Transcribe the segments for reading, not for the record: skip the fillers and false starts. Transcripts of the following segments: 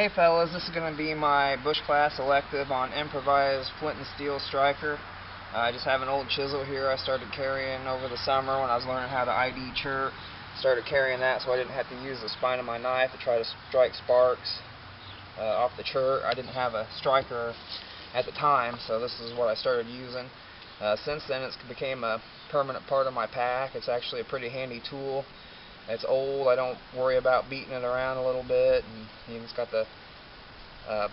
Hey fellas, this is going to be my bush class elective on improvised flint and steel striker. I just have an old chisel here I started carrying over the summer when I was learning how to ID chert. Started carrying that so I didn't have to use the spine of my knife to try to strike sparks off the chert. I didn't have a striker at the time, so this is what I started using. Since then it's became a permanent part of my pack. It's actually a pretty handy tool. It's old, I don't worry about beating it around a little bit, and it's got the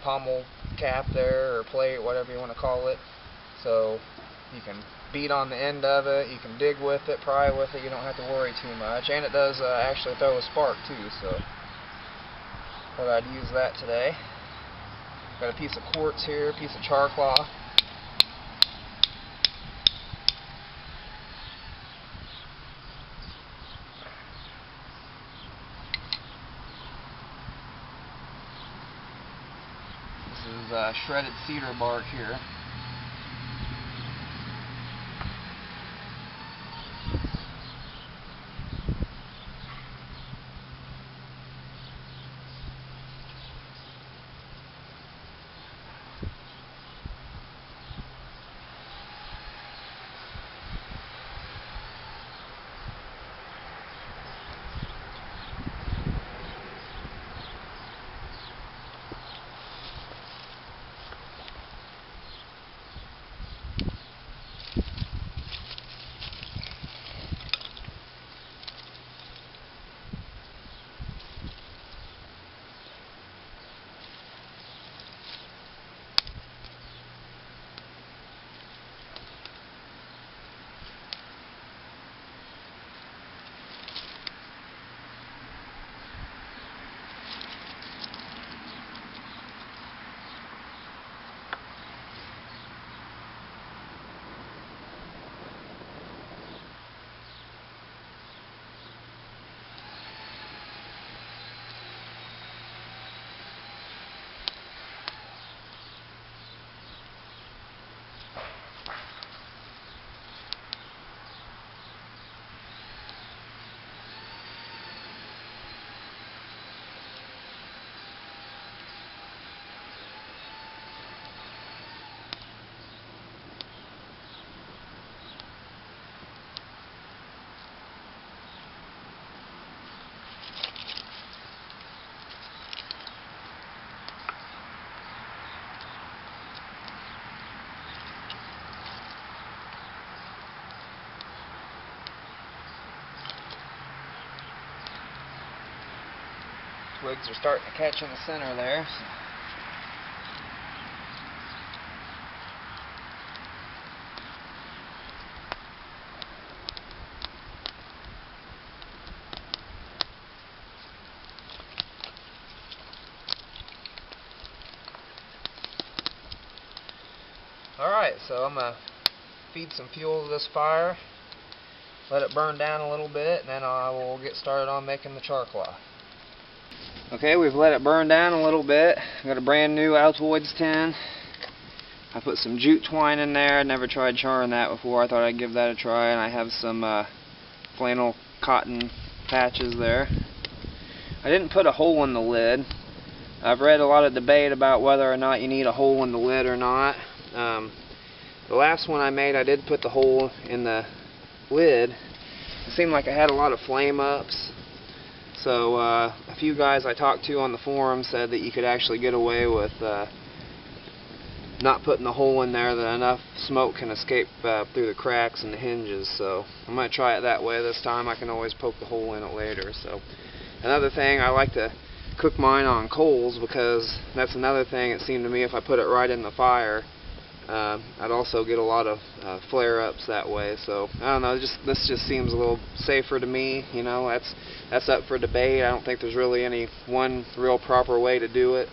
pommel cap there, or plate, whatever you want to call it, so you can beat on the end of it, you can dig with it, pry with it, you don't have to worry too much, and it does actually throw a spark too, so thought I'd use that today. Got a piece of quartz here, a piece of char cloth. This is shredded cedar bark here. Twigs are starting to catch in the center there. Alright, so I'm going to feed some fuel to this fire, let it burn down a little bit, and then I will get started on making the char cloth. Okay, we've let it burn down a little bit. I've got a brand new Altoids tin. I put some jute twine in there. I'd never tried charring that before. I thought I'd give that a try, and I have some flannel cotton patches there. I didn't put a hole in the lid. I've read a lot of debate about whether or not you need a hole in the lid or not. The last one I made, I did put the hole in the lid. It seemed like I had a lot of flame ups. So a few guys I talked to on the forum said that you could actually get away with not putting the hole in there, that enough smoke can escape through the cracks and the hinges. So I'm going to try it that way this time. I can always poke the hole in it later. So another thing, I like to cook mine on coals, because that's another thing, it seemed to me, if I put it right in the fire, I'd also get a lot of flare-ups that way. So I don't know, this just seems a little safer to me. You know, that's up for debate. I don't think there's really any one real proper way to do it.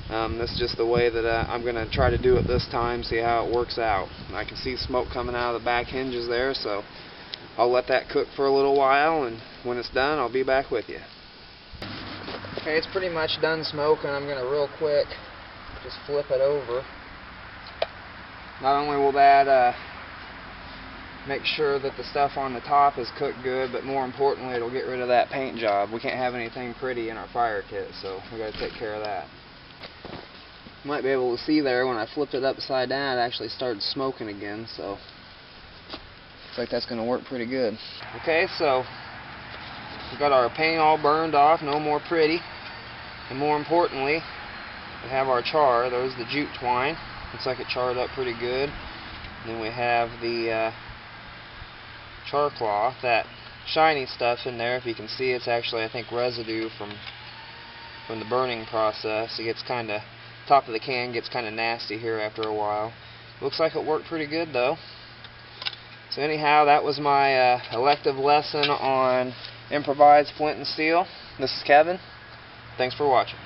This is just the way that I'm going to try to do it this time, see how it works out. I can see smoke coming out of the back hinges there, so I'll let that cook for a little while, and when it's done, I'll be back with you. Okay, it's pretty much done smoking. I'm going to real quick just flip it over. Not only will that make sure that the stuff on the top is cooked good, but more importantly, it'll get rid of that paint job. We can't have anything pretty in our fire kit, so we got to take care of that. You might be able to see there when I flipped it upside down, it actually started smoking again, so looks like that's going to work pretty good. Okay, so we've got our paint all burned off, no more pretty, and more importantly, we have our char. There's the jute twine. Looks like it charred up pretty good. And then we have the char cloth, that shiny stuff in there. If you can see, it's actually, I think, residue from the burning process. It gets kind of, top of the can gets kind of nasty here after a while. Looks like it worked pretty good though. So anyhow, that was my elective lesson on improvised flint and steel. This is Kevin. Thanks for watching.